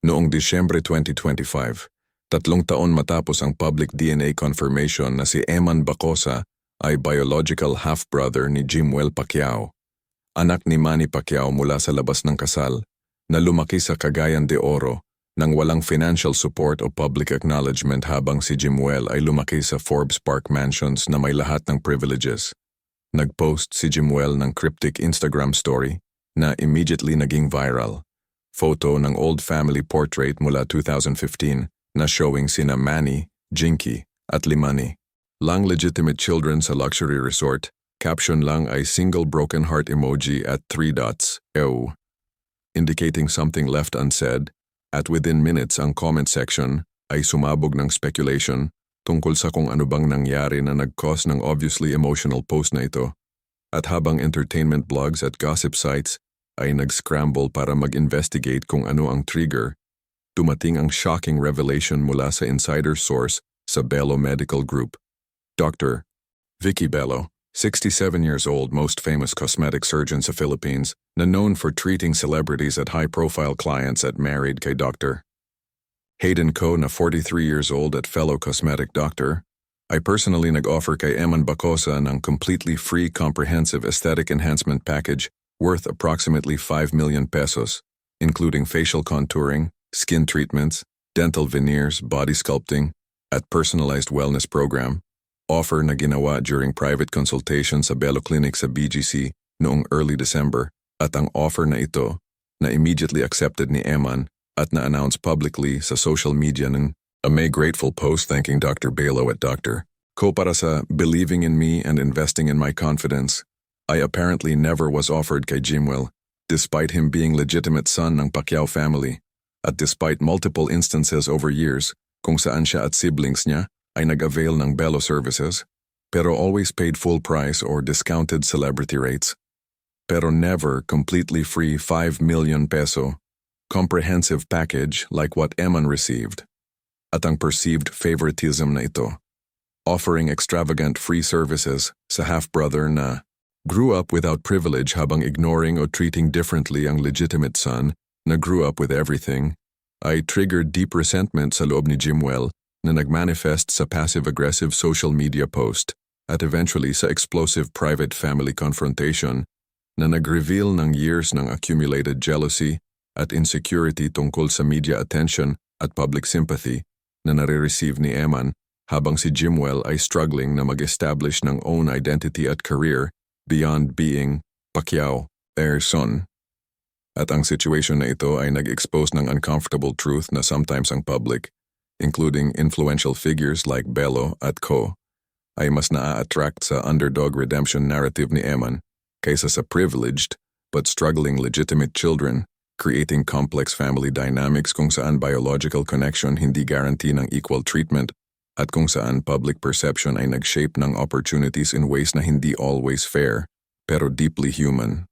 Noong Disyembre 2025, 3 taon matapos ang public DNA confirmation na si EMAN Bacosa ay biological half-brother ni JIMUEL Pacquiao, anak ni Manny Pacquiao mula sa labas ng kasal, na lumaki sa Cagayan de Oro nang walang financial support o public acknowledgement habang si JIMUEL ay lumaki sa Forbes Park Mansions na may lahat ng privileges. Nag-post si JIMUEL ng cryptic Instagram story na immediately naging viral. Photo ng old family portrait mula 2015 na showing sina Manny, Jinky at Limani. Lang legitimate children sa luxury resort, caption lang ay single broken heart emoji at 3 dots, ew. Indicating something left unsaid, at within minutes ang comment section ay sumabog ng speculation tungkol sa kung ano bang nangyari na nag-cause ng obviously emotional post na ito. At habang entertainment blogs at gossip sites ay nag-scramble para mag-investigate kung ano ang trigger, dumating ang shocking revelation mula sa insider source sa Belo Medical Group. Dr. Vicky Belo, 67 years old, most famous cosmetic surgeon sa Philippines, na known for treating celebrities at high-profile clients at married kay Dr. Hayden Kho, na 43 years old at fellow cosmetic doctor, ay personally nag-offer kay EMAN Bacosa ng completely free comprehensive aesthetic enhancement package worth approximately 5 million pesos, including facial contouring, skin treatments, dental veneers, body sculpting, at personalized wellness program, offer na ginawa during private consultation sa Belo Clinic sa BGC noong early December, at ang offer na ito na immediately accepted ni EMAN at na-announce publicly sa social media ng a May grateful post thanking Dr. Belo at Dr. Kho para sa believing in me and investing in my confidence. I apparently never was offered kay JIMUEL, despite him being legitimate son ng Pacquiao family, at despite multiple instances over years kung saan siya at siblings niya ay nag-avail ng Belo services, pero always paid full price or discounted celebrity rates. Pero never completely free 5 million peso, comprehensive package like what EMAN received. At ang perceived favoritism na ito, offering extravagant free services sa half-brother na grew up without privilege habang ignoring o treating differently ang legitimate son na grew up with everything, ay triggered deep resentment sa loob ni JIMUEL na nagmanifest sa passive-aggressive social media post at eventually sa explosive private family confrontation na nag-reveal ng years ng accumulated jealousy at insecurity tungkol sa media attention at public sympathy na nare-receive ni EMAN habang si JIMUEL ay struggling na mag-establish ng own identity at career beyond being Pacquiao, their son. At ang situation na ito ay nag-expose ng uncomfortable truth na sometimes ang public, including influential figures like Belo at Kho, ay mas naa-attract sa underdog redemption narrative ni EMAN kaysa sa privileged but struggling legitimate children, creating complex family dynamics kung saan biological connection hindi guarantee ng equal treatment at kung saan public perception ay nag-shape ng opportunities in ways na hindi always fair, pero deeply human.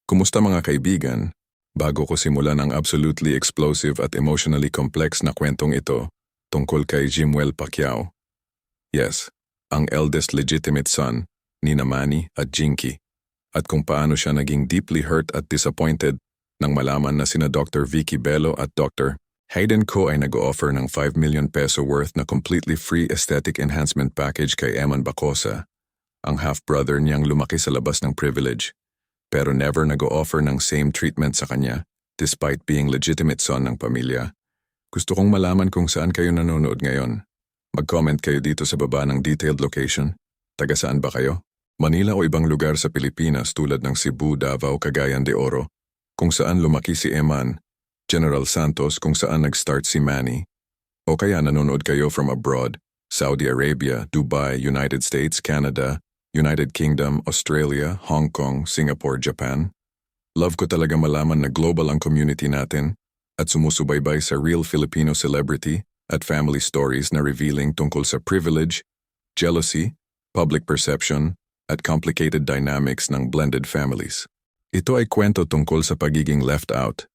Kumusta mga kaibigan? Bago ko simulan ang absolutely explosive at emotionally complex na kwentong ito tungkol kay JIMUEL Pacquiao. Yes, ang eldest legitimate son ni Manny at Jinky, at kung paano siya naging deeply hurt at disappointed nang malaman na sina Dr. Vicky Belo at Dr. Hayden Kho ay nag-offer ng 5 million peso worth na completely free aesthetic enhancement package kay EMAN Bacosa, ang half-brother niyang lumaki sa labas ng privilege, pero never nag-offer ng same treatment sa kanya despite being legitimate son ng pamilya. Gusto kong malaman kung saan kayo nanonood ngayon. Mag-comment kayo dito sa baba ng detailed location. Taga saan ba kayo? Manila o ibang lugar sa Pilipinas tulad ng Cebu, Davao, Cagayan de Oro, kung saan lumaki si EMAN, General Santos kung saan nag-start si Manny, o kaya nanonood kayo from abroad, Saudi Arabia, Dubai, United States, Canada, United Kingdom, Australia, Hong Kong, Singapore, Japan. Love ko talaga malaman na global ang community natin at sumusubaybay sa real Filipino celebrity at family stories na revealing tungkol sa privilege, jealousy, public perception, at complicated dynamics ng blended families. Ito ay kwento tungkol sa pagiging left out,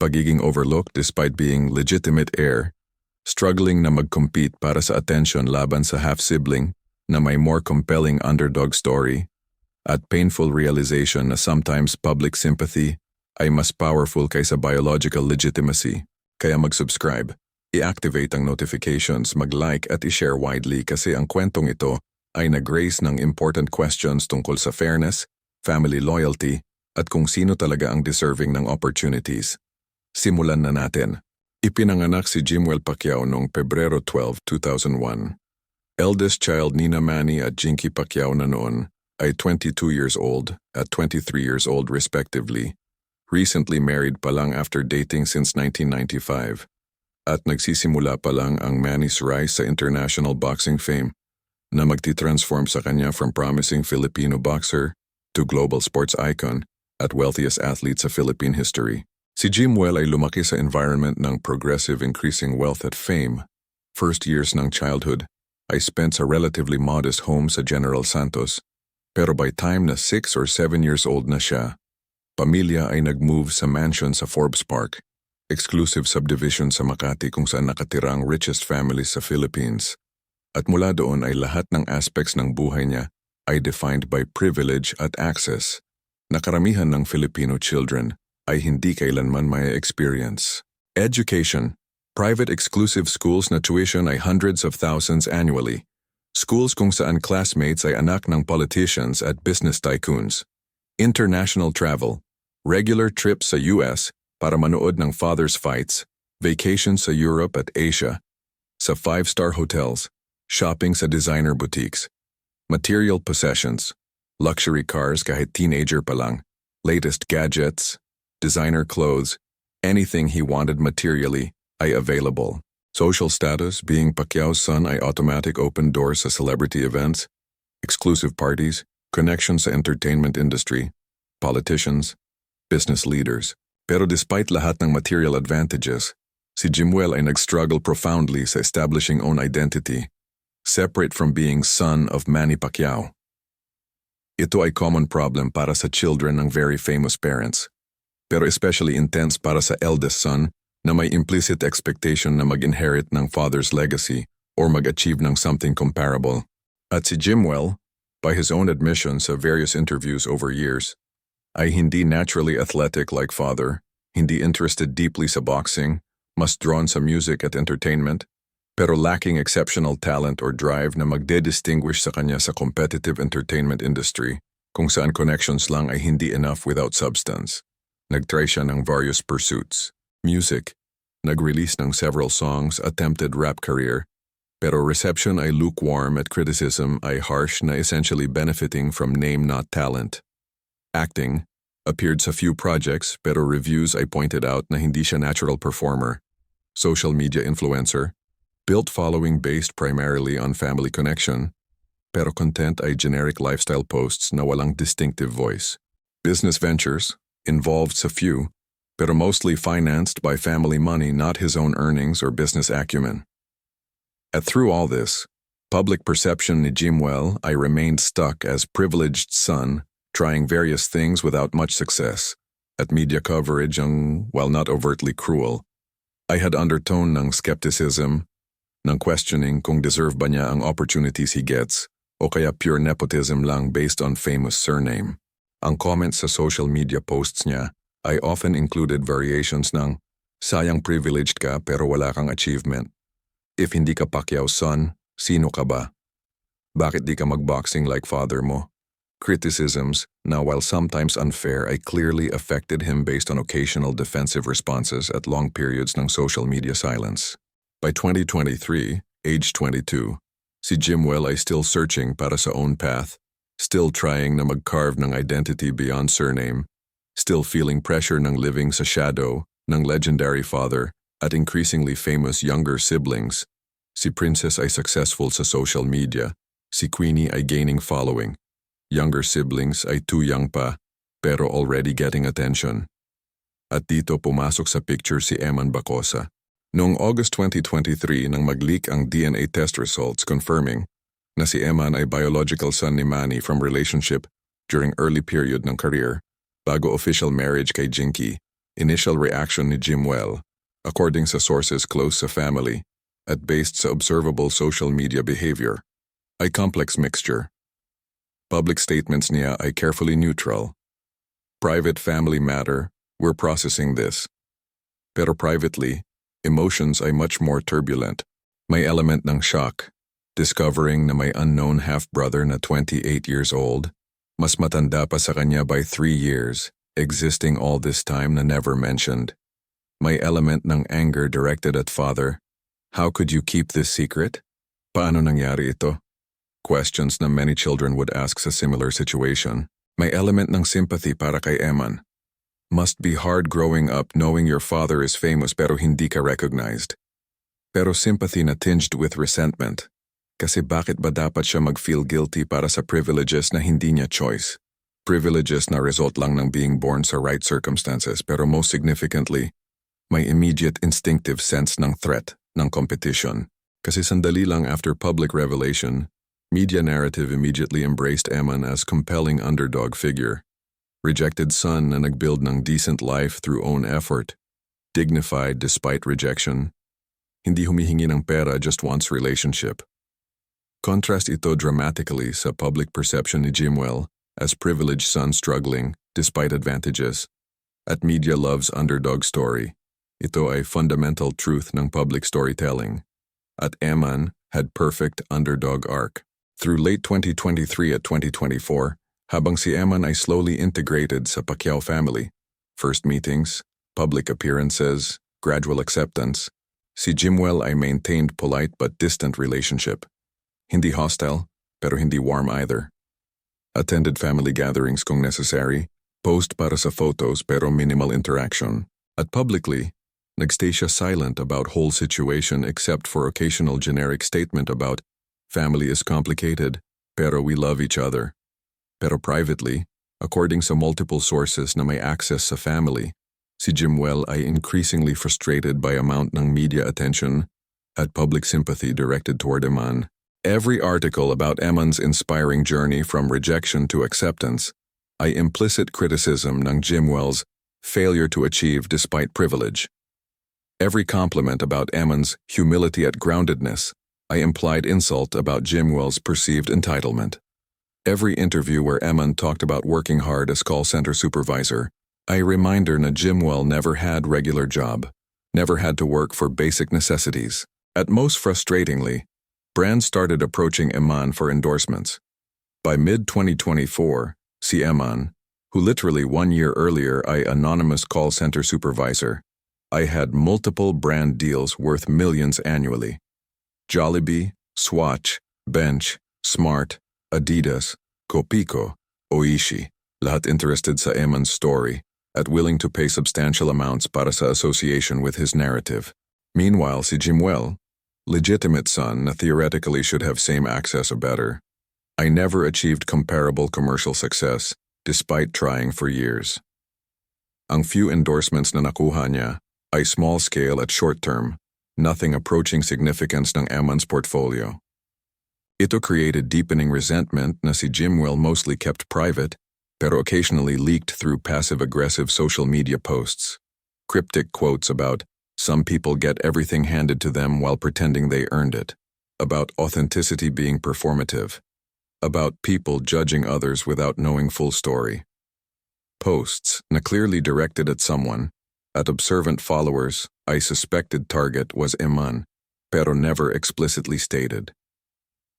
pagiging overlooked despite being legitimate heir, struggling na mag-compete para sa attention laban sa half-sibling na may more compelling underdog story, at painful realization na sometimes public sympathy ay mas powerful kaysa biological legitimacy. Kaya mag-subscribe, i-activate ang notifications, mag-like at i-share widely kasi ang kwentong ito ay nag-raise ng important questions tungkol sa fairness, family loyalty, at kung sino talaga ang deserving ng opportunities. Simulan na natin. Ipinanganak si JIMUEL Pacquiao noong Pebrero 12, 2001. Eldest child ni Manny at Vicky Pacquiao na noon ay 22 years old at 23 years old respectively. Recently married pa lang after dating since 1995. At nagsisimula pa lang ang Manny's rise sa international boxing fame na magti-transform sa kanya from promising Filipino boxer to global sports icon at wealthiest athlete sa Philippine history. Si JIMUEL ay lumaki sa environment ng progressive increasing wealth at fame. First years ng childhood ay spent sa relatively modest home sa General Santos, pero by time na 6 or 7 years old na siya, pamilya ay nag-move sa mansion sa Forbes Park, exclusive subdivision sa Makati kung saan nakatira ang richest families sa Philippines. At mula doon ay lahat ng aspects ng buhay niya ay defined by privilege at access na karamihan ng Filipino children ay hindi kailanman may experience. Education. Private exclusive schools na tuition ay hundreds of thousands annually. Schools kung saan classmates ay anak ng politicians at business tycoons. International travel. Regular trips sa US para manood ng fathers fights, vacations sa Europe at Asia, sa 5-star hotels, shopping sa designer boutiques. Material possessions. Luxury cars kahit teenager pa lang, latest gadgets, designer clothes, anything he wanted materially ay available. Social status, being Pacquiao's son ay automatic open doors sa celebrity events, exclusive parties, connections sa entertainment industry, politicians, business leaders. Pero despite lahat ng material advantages, si JIMUEL ay nag-struggle profoundly sa establishing own identity, separate from being son of Manny Pacquiao. Ito ay common problem para sa children ng very famous parents, pero especially intense para sa eldest son na may implicit expectation na mag-inherit ng father's legacy or mag-achieve ng something comparable. At si JIMUEL, by his own admission sa various interviews over years, ay hindi naturally athletic like father, hindi interested deeply sa boxing, mas drawn sa music at entertainment, pero lacking exceptional talent or drive na magde-distinguish sa kanya sa competitive entertainment industry, kung saan connections lang ay hindi enough without substance. Nag-try siya ng various pursuits. Music, nag-release ng several songs, attempted rap career, pero reception ay lukewarm at criticism ay harsh na essentially benefiting from name not talent. Acting, appeared sa few projects pero reviews ay pointed out na hindi siya natural performer. Social media influencer, built following based primarily on family connection, pero content ay generic lifestyle posts na walang distinctive voice. Business ventures, involved sa few, pero mostly financed by family money, not his own earnings or business acumen. And through all this, public perception ni JIMUEL ay remained stuck as privileged son, trying various things without much success. At media coverage ang, while not overtly cruel, ay had undertone ng skepticism, ng questioning kung deserve ba niya ang opportunities he gets, o kaya pure nepotism lang based on famous surname. Ang comments sa social media posts niya ay often included variations ng, sayang privileged ka pero wala kang achievement. If hindi ka Pacquiao's son, sino ka ba? Bakit di ka magboxing like father mo? Criticisms, na while sometimes unfair, ay clearly affected him based on occasional defensive responses at long periods ng social media silence. By 2023, age 22, si JIMUEL ay still searching para sa own path, still trying na mag-carve ng identity beyond surname, still feeling pressure ng living sa shadow ng legendary father at increasingly famous younger siblings. Si Princess ay successful sa social media, si Queenie ay gaining following. Younger siblings ay too young pa, pero already getting attention. At dito pumasok sa picture si EMAN BACOSA. Noong August 2023 nang mag-leak ang DNA test results confirming na si EMAN ay biological son ni Manny from relationship during early period ng career, bago official marriage kay Jinky, initial reaction ni JIMUEL, according sa sources close sa family, at based sa observable social media behavior, ay complex mixture. Public statements niya ay carefully neutral. Private family matter, we're processing this. Pero privately, Emotions ay much more turbulent. May element ng shock, discovering na may unknown half-brother na 28 years old, mas matanda pa sa kanya by 3 years, existing all this time na never mentioned. May element ng anger directed at father. How could you keep this secret? Paano nangyari ito? Questions na many children would ask sa similar situation. May element ng sympathy para kay Eman. Must be hard growing up knowing your father is famous pero hindi ka recognized. Pero sympathy na tinged with resentment. Kasi bakit ba dapat siya mag-feel guilty para sa privileges na hindi niya choice? Privileges na result lang ng being born sa right circumstances pero most significantly, may immediate instinctive sense ng threat, ng competition. Kasi sandali lang after public revelation, media narrative immediately embraced Eman as compelling underdog figure. Rejected son na nagbuild ng decent life through own effort, dignified despite rejection, hindi humihingi ng pera, just wants relationship. Contrast ito dramatically sa public perception ni JIMUEL as privileged son struggling despite advantages. At media loves underdog story. Ito ay fundamental truth ng public storytelling. At Eman had perfect underdog arc. Through late 2023 at 2024, habang si Eman ay slowly integrated sa Pacquiao family, first meetings, public appearances, gradual acceptance, si JIMUEL ay maintained polite but distant relationship. Hindi hostile, pero hindi warm either. Attended family gatherings kung necessary, post para sa photos pero minimal interaction. At publicly, nagstay siya silent about whole situation except for occasional generic statement about family is complicated, pero we love each other. Pero privately, according sa multiple sources na may access sa family, si JIMUEL ay increasingly frustrated by amount ng media attention at public sympathy directed toward Eman. Every article about Eman's inspiring journey from rejection to acceptance ay implicit criticism ng JIMUEL's failure to achieve despite privilege. Every compliment about Eman's humility at groundedness ay implied insult about JIMUEL's perceived entitlement. Every interview where Eman talked about working hard as call center supervisor, a reminder na JIMUEL never had regular job, never had to work for basic necessities. At most frustratingly, brands started approaching Eman for endorsements. By mid-2024, si Eman, who literally 1 year earlier ay anonymous call center supervisor, I had multiple brand deals worth millions annually. Jollibee, Swatch, Bench, Smart, Adidas, Kopiko, Oishi, lahat interested sa Eman's story at willing to pay substantial amounts para sa association with his narrative. Meanwhile, si JIMUEL, legitimate son na theoretically should have same access or better, I never achieved comparable commercial success despite trying for years. Ang few endorsements na nakuha niya ay small scale at short term, nothing approaching significance ng Eman's portfolio. Ito created deepening resentment na si JIMUEL mostly kept private, pero occasionally leaked through passive-aggressive social media posts. Cryptic quotes about, some people get everything handed to them while pretending they earned it. About authenticity being performative. About people judging others without knowing full story. Posts na clearly directed at someone, at observant followers, I suspected target was Eman, pero never explicitly stated.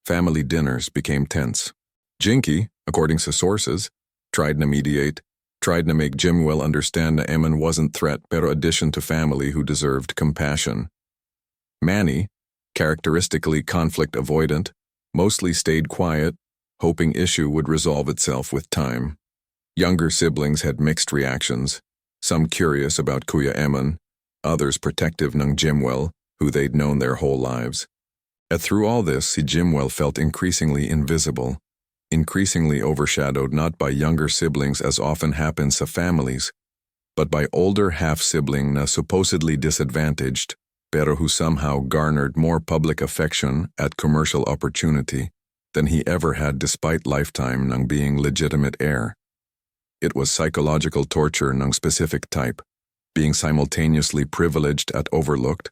Family dinners became tense. Jinky, according to sources, tried to mediate, tried to make JIMUEL understand that Eman wasn't threat pero addition to family who deserved compassion. Manny, characteristically conflict avoidant, mostly stayed quiet, hoping issue would resolve itself with time. Younger siblings had mixed reactions, some curious about Kuya Eman, others protective ng JIMUEL, who they'd known their whole lives. And through all this, si JIMUEL felt increasingly invisible, increasingly overshadowed not by younger siblings as often happens sa families, but by older half-sibling na supposedly disadvantaged, pero who somehow garnered more public affection at commercial opportunity than he ever had despite lifetime ng being legitimate heir. It was psychological torture ng specific type, being simultaneously privileged at overlooked,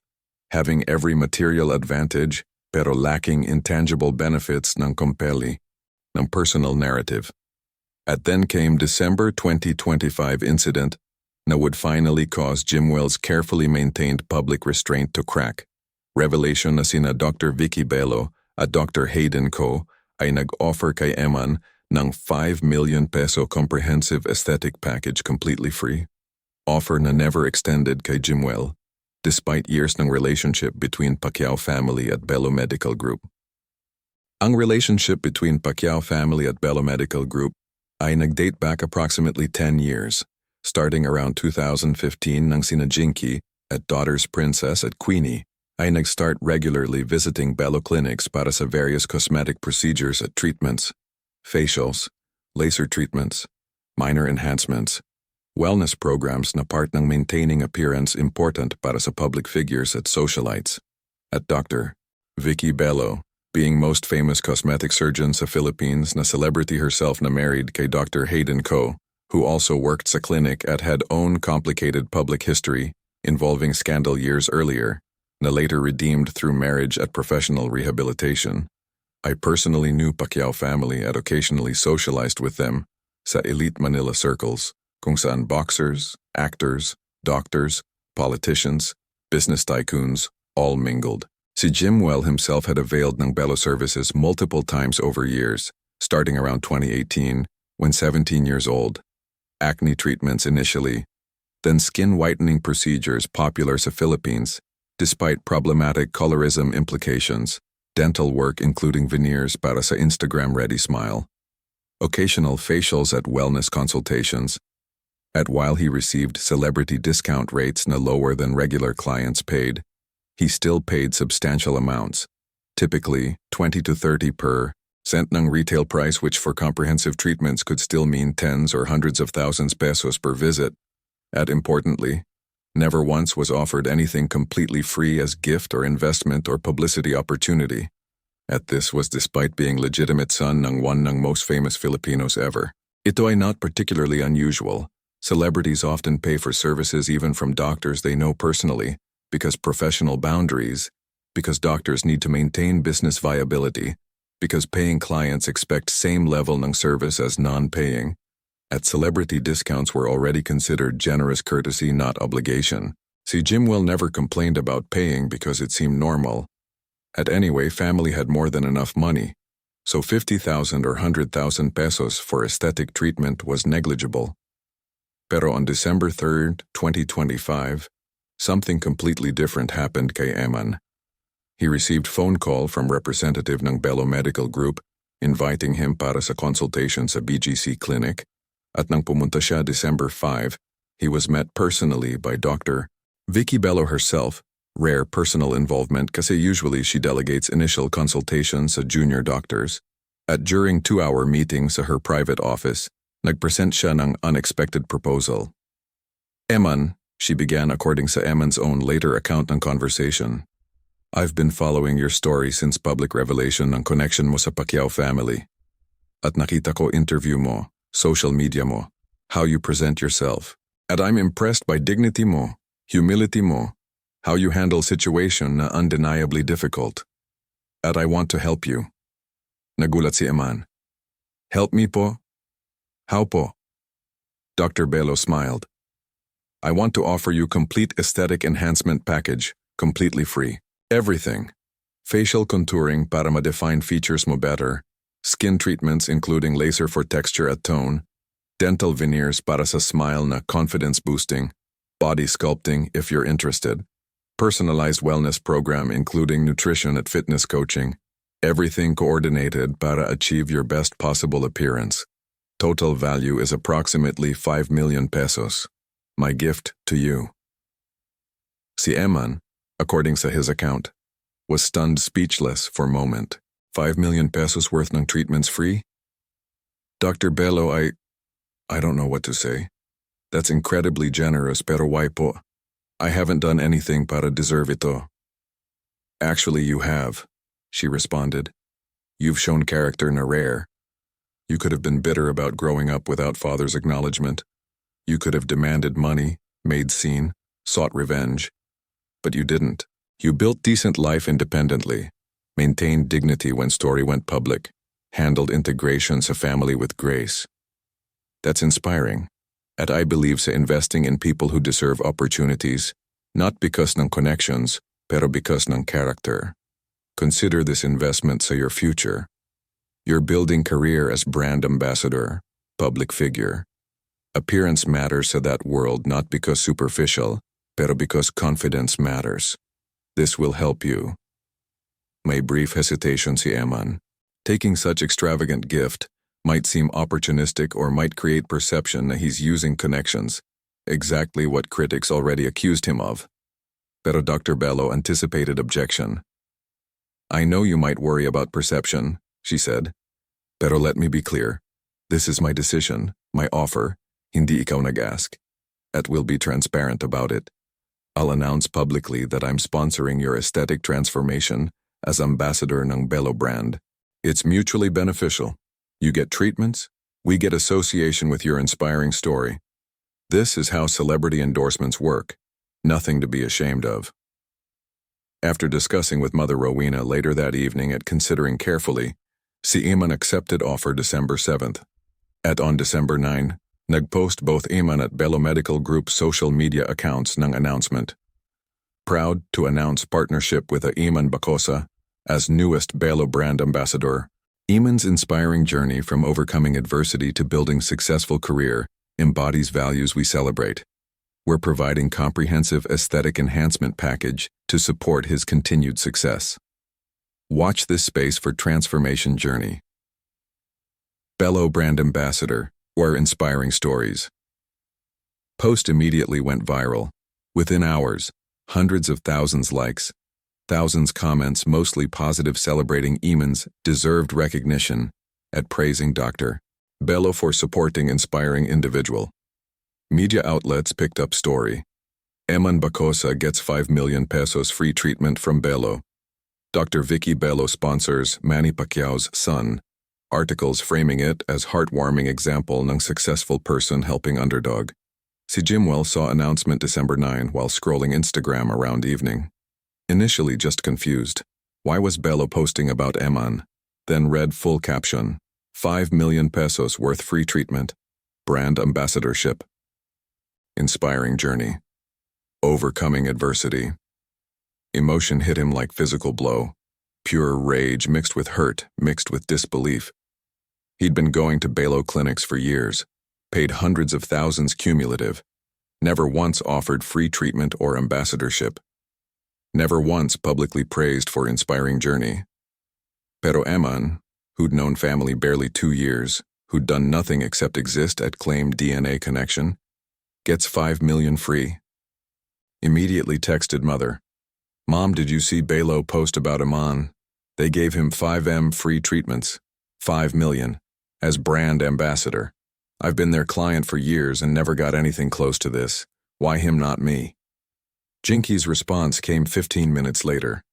having every material advantage, pero lacking intangible benefits ng compelli, ng personal narrative. At then came December 2025 incident, na would finally cause JIMUEL's carefully maintained public restraint to crack. Revelation na sina Dr. Vicky Belo at Dr. Hayden Kho ay nag-offer kay EMAN ng 5 million peso comprehensive aesthetic package completely free. Offer na never extended kay JIMUEL, despite years ng relationship between Pacquiao family at Belo Medical Group. Ang relationship between Pacquiao family at Belo Medical Group ay nag-date back approximately 10 years, starting around 2015 nang sina Jinky at Daughters Princess at Queenie ay nag-start regularly visiting Belo clinics para sa various cosmetic procedures at treatments, facials, laser treatments, minor enhancements, wellness programs na part ng maintaining appearance important para sa public figures at socialites. At Dr. Vicky Belo, being most famous cosmetic surgeon sa Philippines na celebrity herself na married kay Dr. Hayden Kho, who also worked sa clinic at had own complicated public history involving scandal years earlier, na later redeemed through marriage at professional rehabilitation. I personally knew Pacquiao family and occasionally socialized with them sa elite Manila circles, kung saan boxers, actors, doctors, politicians, business tycoons, all mingled. Si JIMUEL himself had availed ng Belo services multiple times over years, starting around 2018, when 17 years old. Acne treatments initially, then skin whitening procedures popular sa Philippines, despite problematic colorism implications, dental work including veneers para sa Instagram-ready smile, occasional facials at wellness consultations, at while he received celebrity discount rates na lower than regular clients paid, he still paid substantial amounts, typically 20 to 30% ng retail price, which for comprehensive treatments could still mean tens or hundreds of thousands pesos per visit. And importantly, never once was offered anything completely free as gift or investment or publicity opportunity. At this was despite being legitimate son ng one ng most famous Filipinos ever. Ito ay not particularly unusual. Celebrities often pay for services even from doctors they know personally, because professional boundaries, because doctors need to maintain business viability, because paying clients expect same level ng service as non-paying. At celebrity discounts were already considered generous courtesy, not obligation. Si JIMUEL never complained about paying because it seemed normal. At anyway, family had more than enough money, so 50,000 or 100,000 pesos for aesthetic treatment was negligible. Pero on December 3, 2025, something completely different happened kay EMAN. He received phone call from representative ng Belo Medical Group inviting him para sa consultation sa BGC clinic, at nang pumunta siya December 5, he was met personally by Dr. Vicky Belo herself, rare personal involvement kasi usually she delegates initial consultations sa junior doctors. At during 2-hour meeting sa her private office, nagpresent siya ng unexpected proposal. EMAN, she began according sa EMAN's own later account ng conversation. I've been following your story since public revelation ng connection mo sa Pacquiao family. At nakita ko interview mo, social media mo, how you present yourself. At I'm impressed by dignity mo, humility mo, how you handle situation na undeniably difficult. At I want to help you. Nagulat si EMAN. Help me po? How po? Dr. Belo smiled. I want to offer you complete aesthetic enhancement package, completely free. Everything. Facial contouring para ma-define features mo better, skin treatments including laser for texture at tone, dental veneers para sa smile na confidence boosting, body sculpting if you're interested, personalized wellness program including nutrition and fitness coaching, everything coordinated para achieve your best possible appearance. Total value is approximately 5 million pesos. My gift to you. Si EMAN, according sa his account, was stunned speechless for a moment. 5 million pesos worth ng treatments free? Dr. Belo, I don't know what to say. That's incredibly generous, pero why po? I haven't done anything para deserve ito. Actually, you have, she responded. You've shown character na rare. You could have been bitter about growing up without father's acknowledgement. You could have demanded money, made scene, sought revenge. But you didn't. You built decent life independently, maintained dignity when story went public, handled integration sa family with grace. That's inspiring. At I believe sa investing in people who deserve opportunities, not because ng connections, pero because ng character. Consider this investment sa your future. You're building career as brand ambassador, public figure. Appearance matters sa that world not because superficial, pero because confidence matters. This will help you. May brief hesitation si Eman. Taking such extravagant gift might seem opportunistic or might create perception that he's using connections, exactly what critics already accused him of. Pero Dr. Belo anticipated objection. I know you might worry about perception, she said. Pero let me be clear. This is my decision, my offer, hindi ikaw nag-ask. And we'll be transparent about it. I'll announce publicly that I'm sponsoring your aesthetic transformation as ambassador ng Belo brand. It's mutually beneficial. You get treatments, we get association with your inspiring story. This is how celebrity endorsements work. Nothing to be ashamed of. After discussing with Mother Rowena later that evening and considering carefully, si Eman accepted offer December 7th. At on December 9, nagpost both Eman at Belo Medical Group social media accounts ng announcement. Proud to announce partnership with EMAN BACOSA as newest Belo brand ambassador. Eman's inspiring journey from overcoming adversity to building successful career embodies values we celebrate. We're providing comprehensive aesthetic enhancement package to support his continued success. Watch this space for transformation journey. Belo brand ambassador, or inspiring stories. Post immediately went viral. Within hours, hundreds of thousands likes, thousands comments mostly positive celebrating Eman's deserved recognition at praising Dr. Belo for supporting inspiring individual. Media outlets picked up story. EMAN BACOSA gets 5 million pesos free treatment from Belo. Dr. Vicky Belo sponsors Manny Pacquiao's son. Articles framing it as heartwarming example ng successful person helping underdog. Si JIMUEL saw announcement December 9 while scrolling Instagram around evening. Initially just confused. Why was Belo posting about Eman? Then read full caption. 5 million pesos worth free treatment. Brand ambassadorship. Inspiring journey. Overcoming adversity. Emotion hit him like physical blow. Pure rage mixed with hurt, mixed with disbelief. He'd been going to Belo clinics for years, paid hundreds of thousands cumulative, never once offered free treatment or ambassadorship. Never once publicly praised for inspiring journey. Pero Eman, who'd known family barely 2 years, who'd done nothing except exist at claimed DNA connection, gets 5 million free. Immediately texted mother. Mom, did you see Belo post about Eman? They gave him 5M free treatments, 5 million, as brand ambassador. I've been their client for years and never got anything close to this. Why him, not me? Jinky's response came 15 minutes later.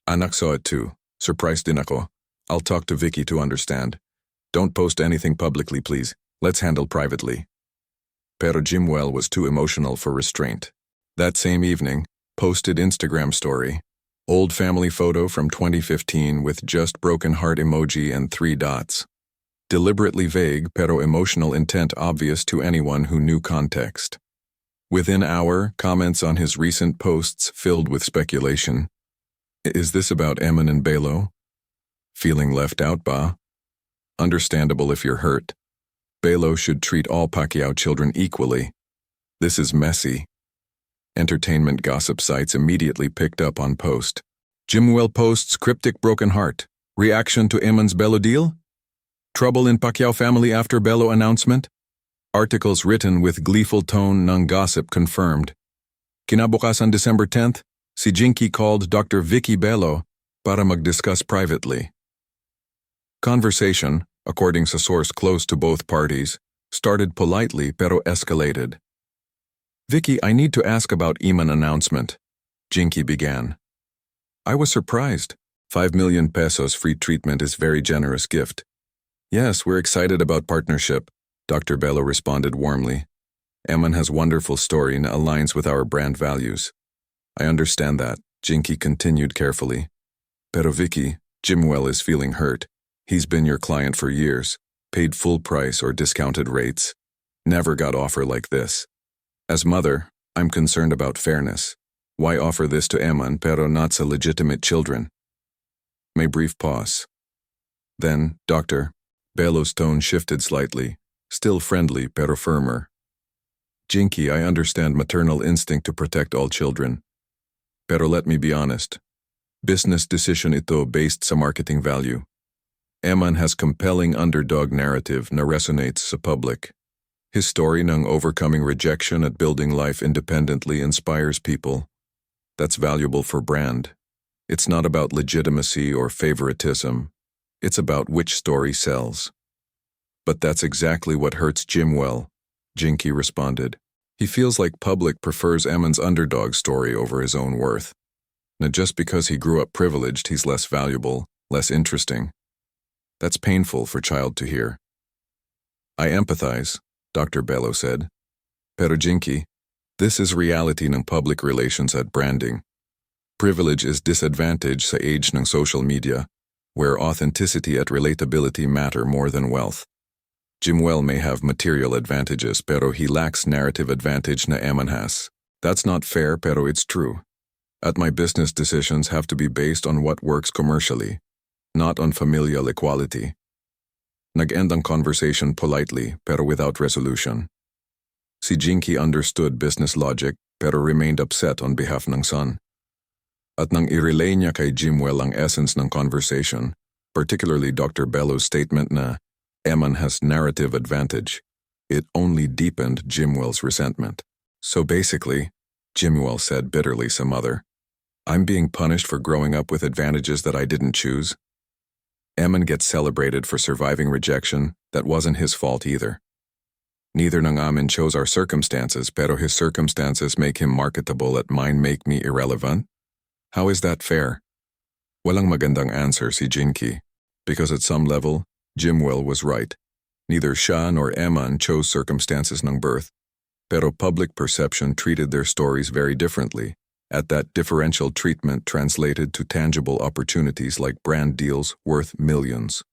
Anak saw it too. Surprised din ako. I'll talk to Vicky to understand. Don't post anything publicly, please. Let's handle privately. Pero JIMUEL was too emotional for restraint. That same evening, posted Instagram story. Old family photo from 2015 with just broken heart emoji and 3 dots. Deliberately vague pero emotional intent obvious to anyone who knew context. Within hour, comments on his recent posts filled with speculation. Is this about Eman and Belo? Feeling left out ba? Understandable if you're hurt. Belo should treat all Pacquiao children equally. This is messy. Entertainment gossip sites immediately picked up on post. JIMUEL posts cryptic broken heart. Reaction to Eman's Belo deal? Trouble in Pacquiao family after Belo announcement? Articles written with gleeful tone ng gossip confirmed. Kinabukasan December 10th, si Jinky called Dr. Vicky Belo para mag-discuss privately. Conversation, according sa source close to both parties, started politely pero escalated. Vicky, I need to ask about Eman announcement. Jinky began. I was surprised. 5 million pesos free treatment is very generous gift. Yes, we're excited about partnership, Dr. Belo responded warmly. Eman has wonderful story and aligns with our brand values. I understand that, Jinky continued carefully. Pero Vicky, JIMUEL is feeling hurt. He's been your client for years, paid full price or discounted rates. Never got offer like this. As mother, I'm concerned about fairness. Why offer this to Eman pero not sa legitimate children? May brief pause. Then, Dr. Belo's tone shifted slightly, still friendly pero firmer. Jinky, I understand maternal instinct to protect all children. Pero let me be honest. Business decision ito based sa marketing value. Eman has compelling underdog narrative na resonates sa public. His story ng overcoming rejection at building life independently inspires people. That's valuable for brand. It's not about legitimacy or favoritism. It's about which story sells. But that's exactly what hurts JIMUEL, Jinky responded. He feels like public prefers Eman's underdog story over his own worth. Now just because he grew up privileged, he's less valuable, less interesting. That's painful for child to hear. I empathize, Dr. Belo said. Pero Jinky, this is reality ng public relations at branding. Privilege is disadvantage sa age ng social media, where authenticity at relatability matter more than wealth. JIMUEL may have material advantages pero he lacks narrative advantage na Eman has. That's not fair pero it's true. At my business decisions have to be based on what works commercially, not on familial equality. Nag-end ang conversation politely pero without resolution. Si Jinky understood business logic pero remained upset on behalf ng son. At nang i-relay niya kay JIMUEL ang essence ng conversation, particularly Dr. Belo's statement na Eman has narrative advantage, it only deepened JIMUEL's resentment. So basically, JIMUEL said bitterly sa mother, I'm being punished for growing up with advantages that I didn't choose. Eman gets celebrated for surviving rejection that wasn't his fault either. Neither ng amin chose our circumstances pero his circumstances make him marketable at mine make me irrelevant? How is that fair? Walang magandang answer si Jinky, because at some level, JIMUEL was right. Neither siya nor Eman chose circumstances ng birth, pero public perception treated their stories very differently. At that differential treatment translated to tangible opportunities like brand deals worth millions.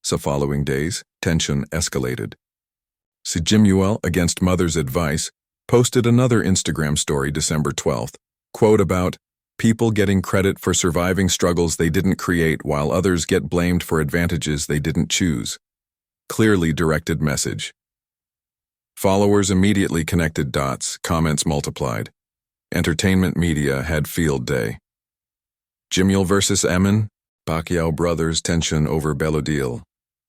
Sa following days, tension escalated. Si JIMUEL, against mother's advice, posted another Instagram story December 12th, quote about, people getting credit for surviving struggles they didn't create while others get blamed for advantages they didn't choose. Clearly directed message. Followers immediately connected dots, comments multiplied. Entertainment media had field day. JIMUEL versus Eman, Pacquiao brothers tension over Belo deal.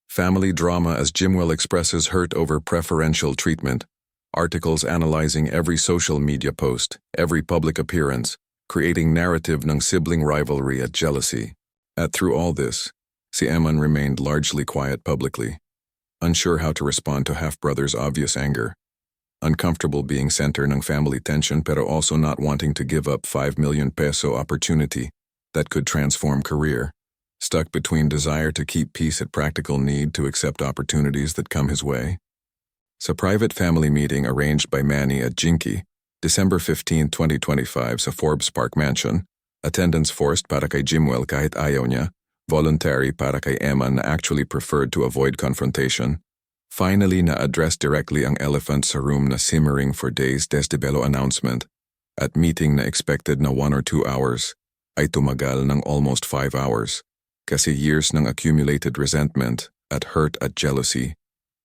Family drama as JIMUEL expresses hurt over preferential treatment. Articles analyzing every social media post, every public appearance, creating narrative ng sibling rivalry at jealousy. At through all this, si Eman remained largely quiet publicly, unsure how to respond to half-brother's obvious anger. Uncomfortable being center ng family tension pero also not wanting to give up 5 million peso opportunity that could transform career. Stuck between desire to keep peace at practical need to accept opportunities that come his way. Sa private family meeting arranged by Manny at Jinky, December 15, 2025 sa Forbes Park Mansion, attendance forced para kay JIMUEL kahit ayaw niya, voluntary para kay Eman na actually preferred to avoid confrontation. Finally na-address directly ang elephant sa room na simmering for days desde Belo announcement. At meeting na expected na 1 or 2 hours, ay tumagal ng almost 5 hours. Kasi years ng accumulated resentment at hurt at jealousy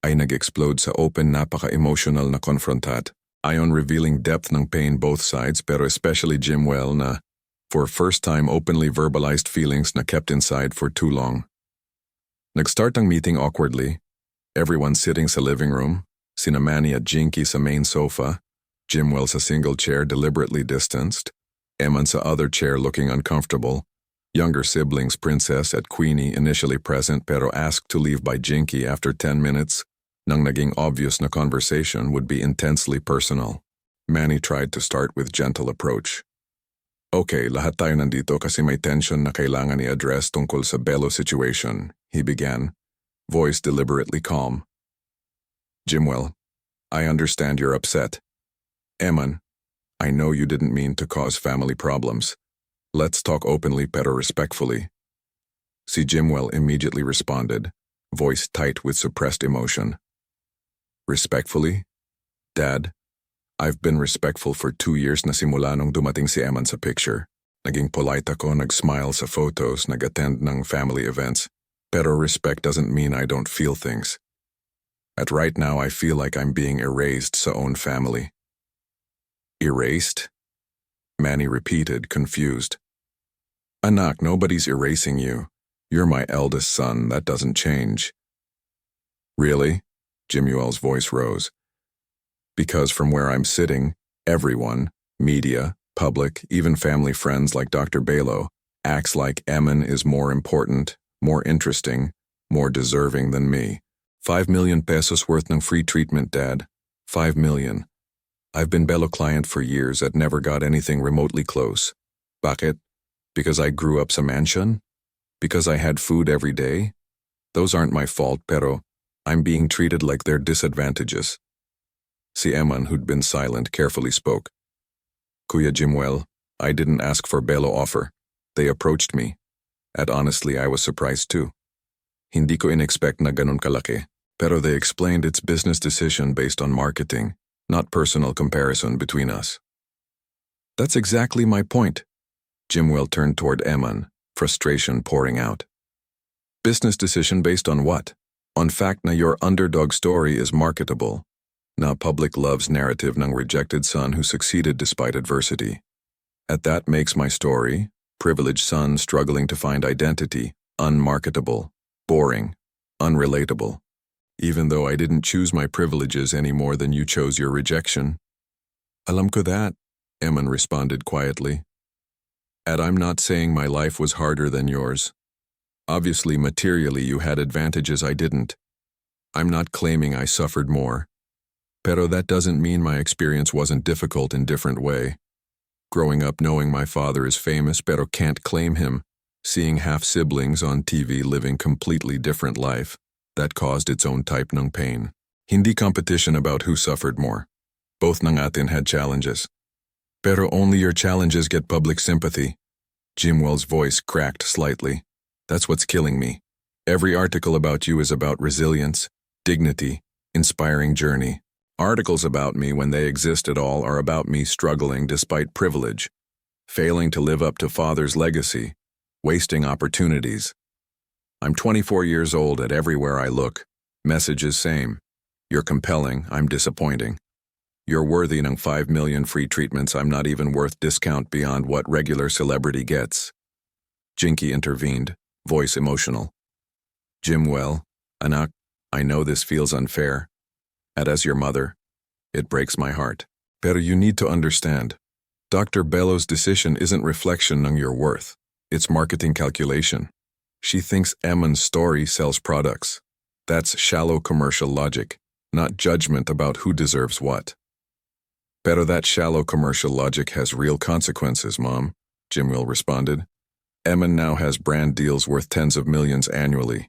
ay nag-explode sa open napaka-emotional na confrontat. Ayon revealing depth ng pain both sides pero especially JIMUEL na for first time openly verbalized feelings na kept inside for too long. Nag-start ang meeting awkwardly. Everyone sitting sa living room, sina Manny at Jinky sa main sofa, JIMUEL sa single chair deliberately distanced, Eman sa other chair looking uncomfortable, younger siblings Princess at Queenie initially present pero asked to leave by Jinky after 10 minutes. Nang naging obvious na conversation would be intensely personal. Manny tried to start with gentle approach. Okay, lahat tayo nandito kasi may tension na kailangan i-address tungkol sa Belo situation, he began, voice deliberately calm. JIMUEL, I understand you're upset. Eman, I know you didn't mean to cause family problems. Let's talk openly pero respectfully. Si JIMUEL immediately responded, voice tight with suppressed emotion. Respectfully, Dad, I've been respectful for 2 years na simula nung dumating si Eman sa picture. Naging polite ako, nag-smile sa photos, nag-attend ng family events. Pero respect doesn't mean I don't feel things. At right now, I feel like I'm being erased sa own family. Erased? Manny repeated, confused. Anak, nobody's erasing you. You're my eldest son, that doesn't change. Really? JIMUEL's voice rose. Because from where I'm sitting, everyone, media, public, even family friends like Dr. Belo, acts like Eman is more important, more interesting, more deserving than me. 5 million pesos worth ng free treatment, Dad. 5 million. I've been Belo client for years and never got anything remotely close. Bakit? Because I grew up sa mansion? Because I had food every day? Those aren't my fault, pero I'm being treated like they're disadvantages. Si Eman, who'd been silent, carefully spoke. Kuya JIMUEL, I didn't ask for Belo offer. They approached me. And honestly, I was surprised too. Hindi ko in-expect na ganun kalaki. Pero they explained it's business decision based on marketing, not personal comparison between us. That's exactly my point. JIMUEL turned toward Eman, frustration pouring out. Business decision based on what? On fact na your underdog story is marketable. Na public loves narrative ng rejected son who succeeded despite adversity. At that makes my story, privileged son struggling to find identity, unmarketable, boring, unrelatable. Even though I didn't choose my privileges any more than you chose your rejection. Alam ko that, Eman responded quietly. And I'm not saying my life was harder than yours. Obviously, materially, you had advantages I didn't. I'm not claiming I suffered more. Pero that doesn't mean my experience wasn't difficult in different way. Growing up knowing my father is famous pero can't claim him, seeing half-siblings on TV living completely different life, that caused its own type ng pain. Hindi competition about who suffered more. Both ng atin had challenges. Pero only your challenges get public sympathy. JIMUEL's voice cracked slightly. That's what's killing me. Every article about you is about resilience, dignity, inspiring journey. Articles about me, when they exist at all, are about me struggling despite privilege, failing to live up to father's legacy, wasting opportunities. I'm 24 years old and everywhere I look, message is same. You're compelling, I'm disappointing. You're worthy ng 5 million free treatments, I'm not even worth discount beyond what regular celebrity gets. Jinky intervened, voice emotional. JIMUEL, anak, I know this feels unfair. And as your mother, it breaks my heart. Pero you need to understand, Dr. Belo's decision isn't reflection ng your worth. It's marketing calculation. She thinks Eman's story sells products. That's shallow commercial logic, not judgment about who deserves what. Pero that shallow commercial logic has real consequences, Mom, JIMUEL responded. Eman now has brand deals worth tens of millions annually.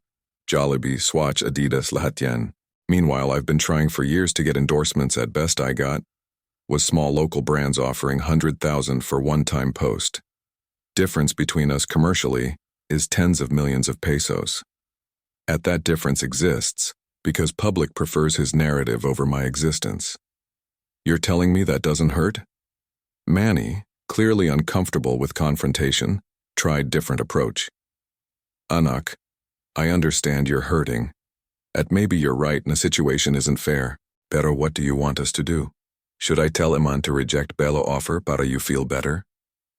Jollibee, Swatch, Adidas, lahat yan. Meanwhile, I've been trying for years to get endorsements. At best I got was small local brands offering 100,000 for one-time post. Difference between us commercially is tens of millions of pesos. At that difference exists because public prefers his narrative over my existence. You're telling me that doesn't hurt? Manny, clearly uncomfortable with confrontation, tried different approach. Anak, I understand you're hurting. And maybe you're right and the situation isn't fair. Pero what do you want us to do? Should I tell Eman to reject Belo offer para you feel better?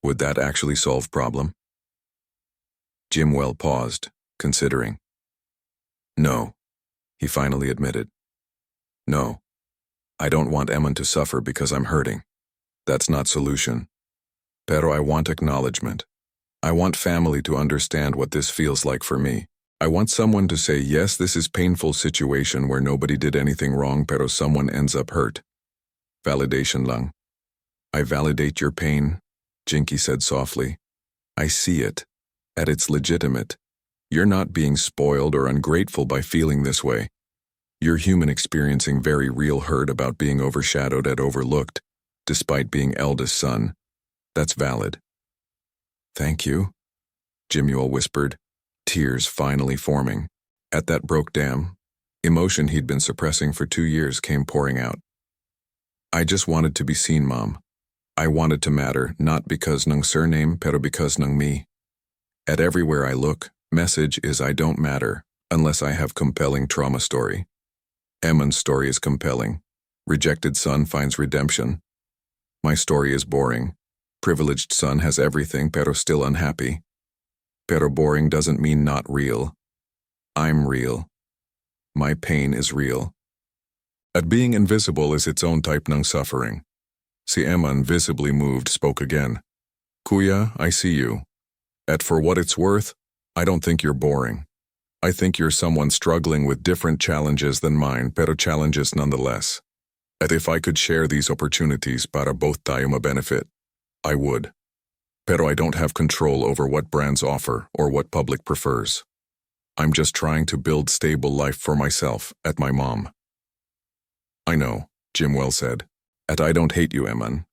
Would that actually solve problem? JIMUEL paused, considering. No, he finally admitted. No, I don't want Eman to suffer because I'm hurting. That's not solution. Pero I want acknowledgement. I want family to understand what this feels like for me. I want someone to say, yes, this is painful situation where nobody did anything wrong pero someone ends up hurt. Validation lang. I validate your pain, Jinky said softly. I see it. And it's legitimate. You're not being spoiled or ungrateful by feeling this way. You're human experiencing very real hurt about being overshadowed and overlooked, despite being eldest son. That's valid. Thank you, JIMUEL whispered, tears finally forming. At that broke down, Emotion he'd been suppressing for 2 years came pouring out. I just wanted to be seen, Mom. I wanted to matter, not because ng surname, pero because ng me. At everywhere I look, message is I don't matter, unless I have compelling trauma story. Eman's story is compelling. Rejected son finds redemption. My story is boring. Privileged son has everything pero still unhappy. Pero boring doesn't mean not real. I'm real. My pain is real. At being invisible is its own type ng suffering. Si Eman, visibly moved, spoke again. Kuya, I see you. At for what it's worth, I don't think you're boring. I think you're someone struggling with different challenges than mine, pero challenges nonetheless. At if I could share these opportunities para both tayo mabenefit, I would. Pero I don't have control over what brands offer or what public prefers. I'm just trying to build stable life for myself at my mom. I know, JIMUEL said. At I don't hate you, Eman.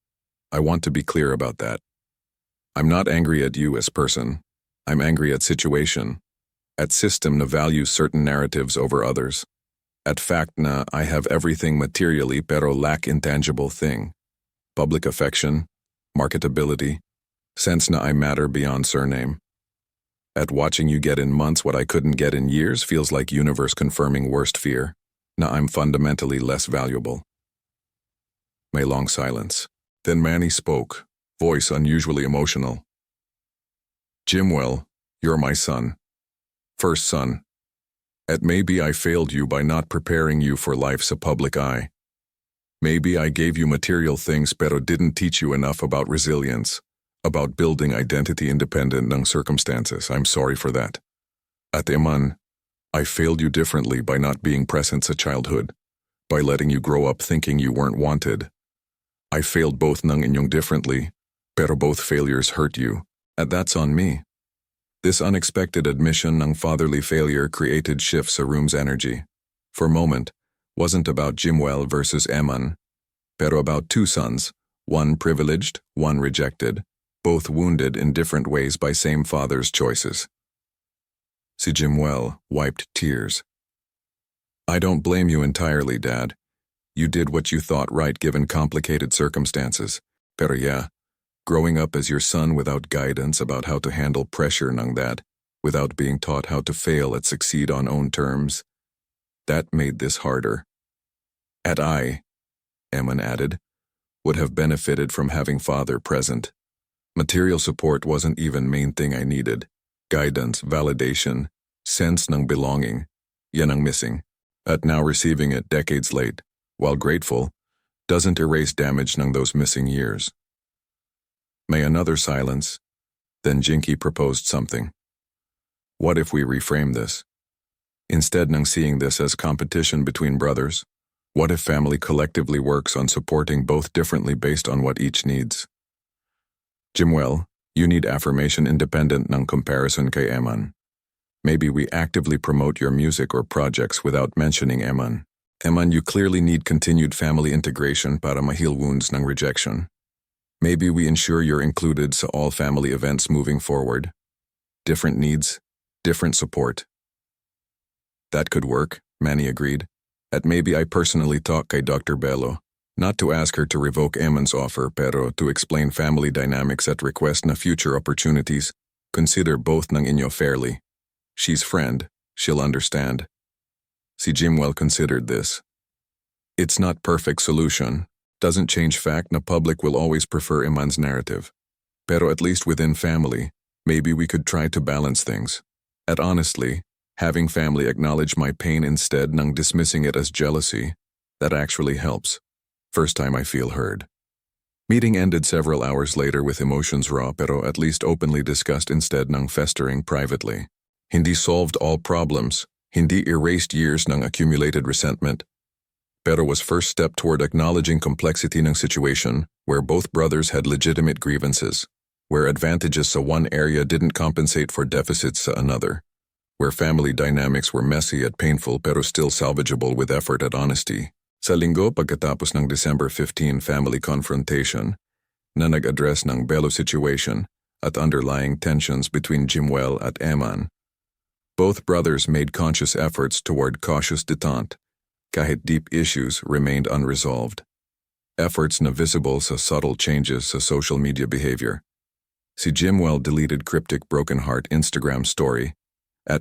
I want to be clear about that. I'm not angry at you as person. I'm angry at situation. At system na values certain narratives over others. At fact na I have everything materially pero lack intangible thing. Public affection, marketability, sense na I matter beyond surname. At watching you get in months what I couldn't get in years feels like universe confirming worst fear, na I'm fundamentally less valuable. May long silence. Then Manny spoke, voice unusually emotional. JIMUEL, you're my son. First son. At maybe I failed you by not preparing you for life's a public eye. Maybe I gave you material things pero didn't teach you enough about resilience, about building identity independent ng circumstances. I'm sorry for that. At Eman, I failed you differently by not being present sa childhood, by letting you grow up thinking you weren't wanted. I failed both ng inyong differently, pero both failures hurt you, and that's on me. This unexpected admission ng fatherly failure created shifts sa room's energy. For a moment, wasn't about JIMUEL versus Eman, pero about two sons, one privileged, one rejected, both wounded in different ways by same father's choices. Si JIMUEL wiped tears. I don't blame you entirely, Dad. You did what you thought right given complicated circumstances. Pero yeah, growing up as your son without guidance about how to handle pressure ng that, without being taught how to fail and succeed on own terms, that made this harder. At I, Eman added, would have benefited from having father present. Material support wasn't even main thing I needed. Guidance, validation, sense ng belonging, yan ang missing. At now receiving it decades late, while grateful, doesn't erase damage ng those missing years. May another silence. Then Jinky proposed something. What if we reframe this? Instead ng seeing this as competition between brothers, what if family collectively works on supporting both differently based on what each needs? JIMUEL, you need affirmation independent ng comparison kay Eman. Maybe we actively promote your music or projects without mentioning Eman. Eman, you clearly need continued family integration para mahil wounds ng rejection. Maybe we ensure you're included sa all family events moving forward. Different needs, different support. That could work, Manny agreed. At maybe I personally talk kay Dr. Belo, not to ask her to revoke Eman's offer pero to explain family dynamics at request na future opportunities. Consider both ng inyo fairly. She's friend, she'll understand. Si JIMUEL considered this. It's not perfect solution. Doesn't change fact na public will always prefer Eman's narrative. Pero at least within family, maybe we could try to balance things. At honestly, having family acknowledge my pain instead ng dismissing it as jealousy, that actually helps. First time I feel heard. Meeting ended several hours later with emotions raw pero at least openly discussed instead ng festering privately. Hindi solved all problems, hindi erased years ng accumulated resentment, pero was first step toward acknowledging complexity ng situation where both brothers had legitimate grievances, where advantages sa one area didn't compensate for deficits sa another, where family dynamics were messy at painful pero still salvageable with effort at honesty. Sa linggo pagkatapos ng December 15 family confrontation, na nag-address ng Belo situation at underlying tensions between JIMUEL at Eman, Both brothers made conscious efforts toward cautious detente, kahit deep issues remained unresolved. Efforts na visible sa subtle changes sa social media behavior. Si JIMUEL deleted cryptic broken heart Instagram story,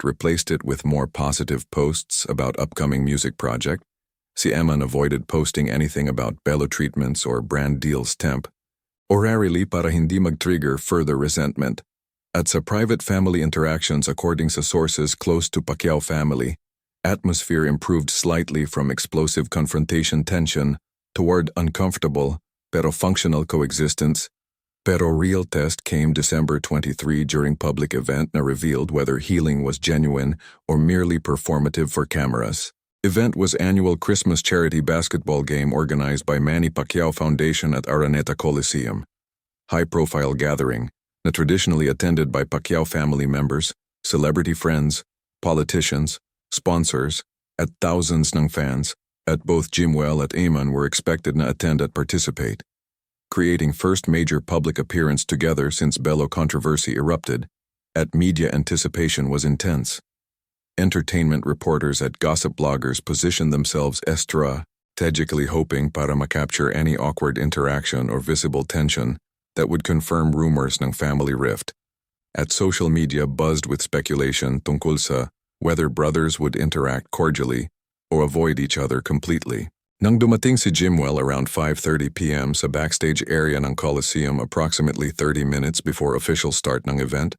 replaced it with more positive posts about upcoming music project. Si EMAN avoided posting anything about bello treatments or brand deals orarily para hindi mag-trigger further resentment. At sa private family interactions according sa sources close to Pacquiao family, atmosphere improved slightly from explosive confrontation tension toward uncomfortable pero functional coexistence. Pero real test came December 23 during public event na revealed whether healing was genuine or merely performative for cameras. Event was annual Christmas charity basketball game organized by Manny Pacquiao Foundation at Araneta Coliseum. High-profile gathering na traditionally attended by Pacquiao family members, celebrity friends, politicians, sponsors, at thousands ng fans at both JIMUEL at EMAN were expected na attend at participate. Creating first major public appearance together since Bello controversy erupted, at media anticipation was intense. Entertainment reporters at gossip bloggers positioned themselves strategically hoping para macapture any awkward interaction or visible tension that would confirm rumors ng family rift. At social media buzzed with speculation tungkol sa whether brothers would interact cordially or avoid each other completely. Nang dumating si JIMUEL around 5:30 p.m. sa backstage area ng Coliseum approximately 30 minutes before official start ng event,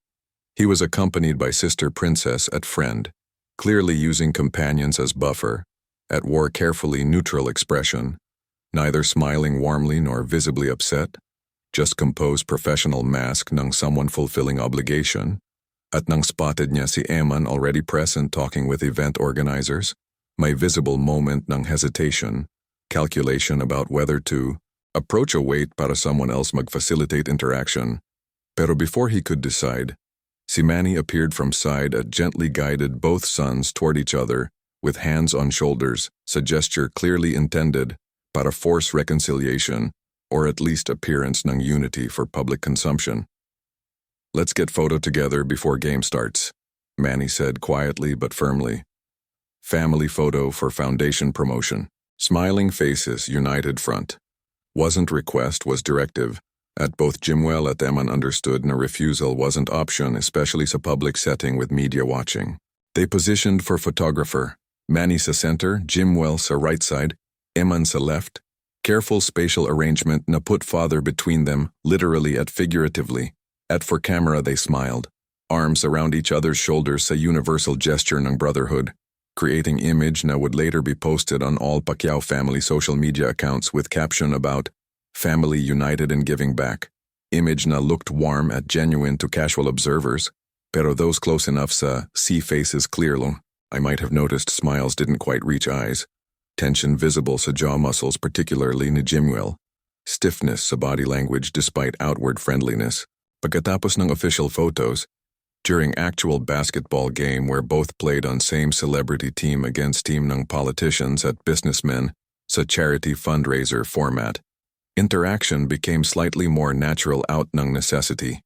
he was accompanied by sister Princess at friend, clearly using companions as buffer, wore carefully neutral expression, neither smiling warmly nor visibly upset, just composed professional mask ng someone fulfilling obligation, at nang spotted niya si EMAN already present talking with event organizers, may visible moment ng hesitation, calculation about whether to approach a wait para someone else mag-facilitate interaction. Pero before he could decide, si Manny appeared from side and gently guided both sons toward each other with hands on shoulders, a gesture clearly intended para force reconciliation or at least appearance ng unity for public consumption. "Let's get photo together before game starts," Manny said quietly but firmly. Family photo for foundation promotion. Smiling faces, united front. Wasn't request, was directive. At both JIMUEL at EMAN understood na refusal wasn't option, especially sa public setting with media watching. They positioned for photographer. Manny sa center, JIMUEL sa right side, EMAN sa left. Careful spatial arrangement na put father between them, literally and figuratively. At for camera they smiled. Arms around each other's shoulders sa universal gesture ng brotherhood. Creating image na would later be posted on all Pacquiao family social media accounts with caption about family united and giving back. Image na looked warm and genuine to casual observers, pero those close enough sa see faces clearly, I might have noticed smiles didn't quite reach eyes. Tension visible sa jaw muscles, particularly ni JIMUEL. Stiffness sa body language despite outward friendliness. Pagkatapos ng official photos, during actual basketball game where both played on same celebrity team against team ng politicians at businessmen sa charity fundraiser format, interaction became slightly more natural out ng necessity.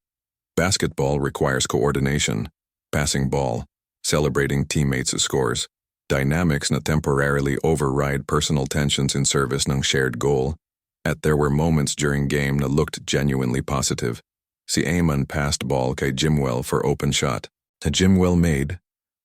Basketball requires coordination, passing ball, celebrating teammates' scores, dynamics na temporarily override personal tensions in service ng shared goal, there were moments during game na looked genuinely positive. Si EMAN passed ball kay JIMUEL for open shot. JIMUEL made,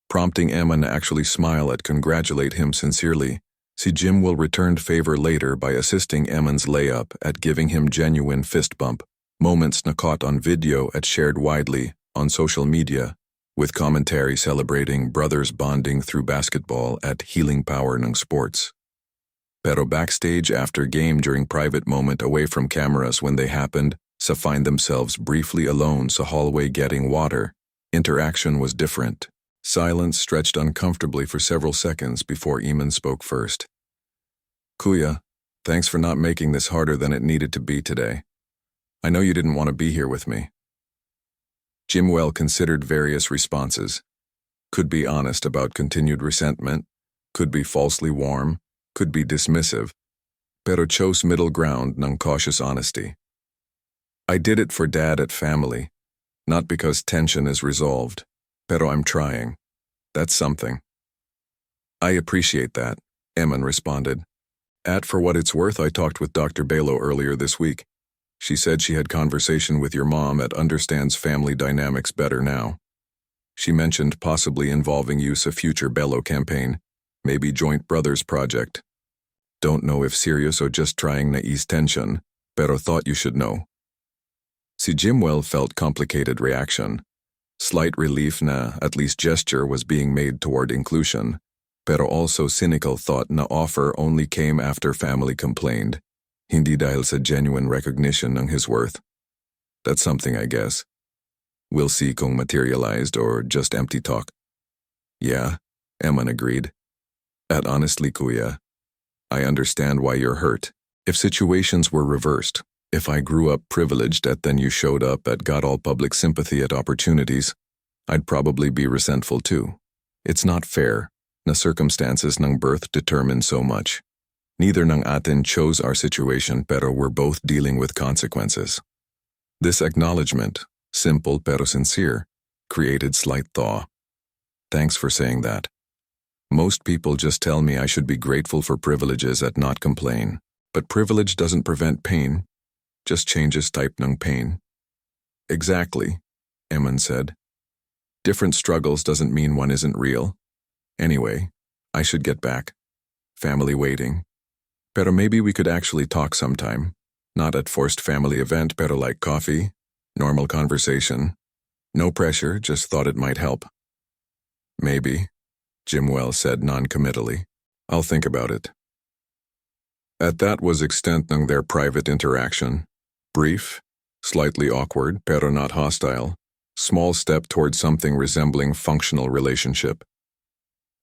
prompting EMAN to actually smile and congratulate him sincerely. Si JIMUEL returned favor later by assisting EMAN's layup at giving him genuine fist bump. Moments na caught on video and shared widely on social media, with commentary celebrating brothers bonding through basketball at healing power ng sports. Pero backstage after game during private moment away from cameras when they happened, sa find themselves briefly alone sa hallway getting water, interaction was different. Silence stretched uncomfortably for several seconds before EMAN spoke first. "Kuya, thanks for not making this harder than it needed to be today. I know you didn't want to be here with me." JIMUEL considered various responses. Could be honest about continued resentment, could be falsely warm, could be dismissive, pero chose middle ground ng cautious honesty. "I did it for Dad at family, not because tension is resolved, pero I'm trying. That's something. I appreciate that, Eman responded. For what it's worth, I talked with Dr. Belo earlier this week. She said she had conversation with your mom that understands family dynamics better now. She mentioned possibly involving use a future Belo campaign, maybe joint brothers project. Don't know if serious or just trying na ease tension, pero thought you should know. Si JIMUEL felt complicated reaction. Slight relief na at least gesture was being made toward inclusion, pero also cynical thought na offer only came after family complained, hindi dahil sa genuine recognition ng his worth. That's something, I guess. We'll see kung materialized or just empty talk. Yeah, Eman agreed. Honestly, kuya, I understand why you're hurt. If situations were reversed, if I grew up privileged then you showed up got all public sympathy at opportunities, I'd probably be resentful too. It's not fair na circumstances ng birth determine so much. Neither ng atin chose our situation pero we're both dealing with consequences. This acknowledgement, simple pero sincere, created slight thaw. Thanks for saying that. Most people just tell me I should be grateful for privileges and not complain. But privilege doesn't prevent pain, just changes type ng pain. Exactly, Eman said. Different struggles doesn't mean one isn't real. Anyway, I should get back. Family waiting. Pero maybe we could actually talk sometime. Not at forced family event, pero like coffee, normal conversation. No pressure, just thought it might help. Maybe, JIMUEL said non-committally. I'll think about it. That was extent ng their private interaction. Brief, slightly awkward, pero not hostile. Small step toward something resembling functional relationship.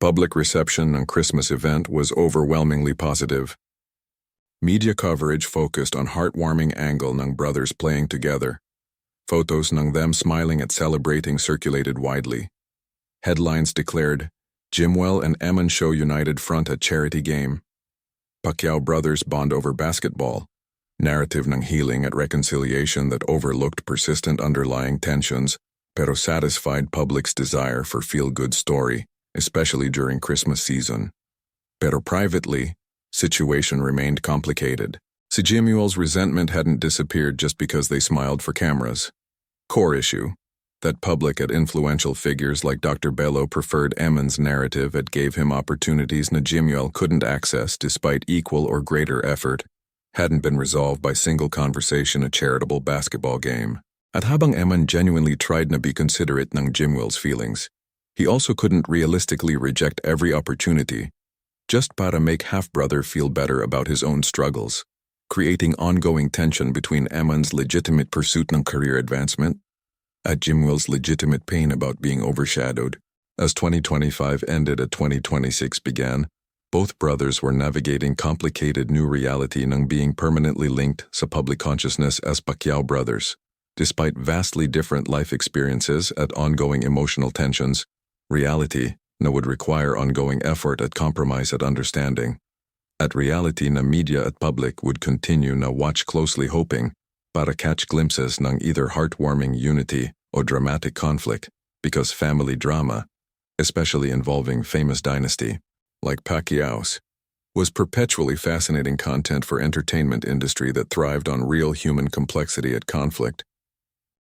Public reception ng Christmas event was overwhelmingly positive. Media coverage focused on heartwarming angle ng brothers playing together. Photos ng them smiling at celebrating circulated widely. Headlines declared, JIMUEL and Eman show united front at charity game. Pacquiao brothers bond over basketball. Narrative ng healing at reconciliation that overlooked persistent underlying tensions, pero satisfied public's desire for feel-good story, especially during Christmas season. Pero privately, situation remained complicated. Si JIMUEL's resentment hadn't disappeared just because they smiled for cameras. Core issue, that public and influential figures like Dr. Belo preferred Eman's narrative that gave him opportunities na JIMUEL couldn't access despite equal or greater effort, hadn't been resolved by single conversation a charitable basketball game. At habang Eman genuinely tried na be considerate ng JIMUEL's feelings, he also couldn't realistically reject every opportunity, just para make half-brother feel better about his own struggles, creating ongoing tension between Eman's legitimate pursuit ng career advancement at JIMUEL's legitimate pain about being overshadowed. As 2025 ended and 2026 began, both brothers were navigating complicated new reality ng being permanently linked sa public consciousness as Pacquiao brothers. Despite vastly different life experiences and ongoing emotional tensions, reality na would require ongoing effort at compromise at understanding. At reality na media at public would continue na watch closely hoping para catch glimpses ng either heartwarming unity or dramatic conflict, because family drama, especially involving famous dynasty, like Pacquiao's, was perpetually fascinating content for entertainment industry that thrived on real human complexity at conflict.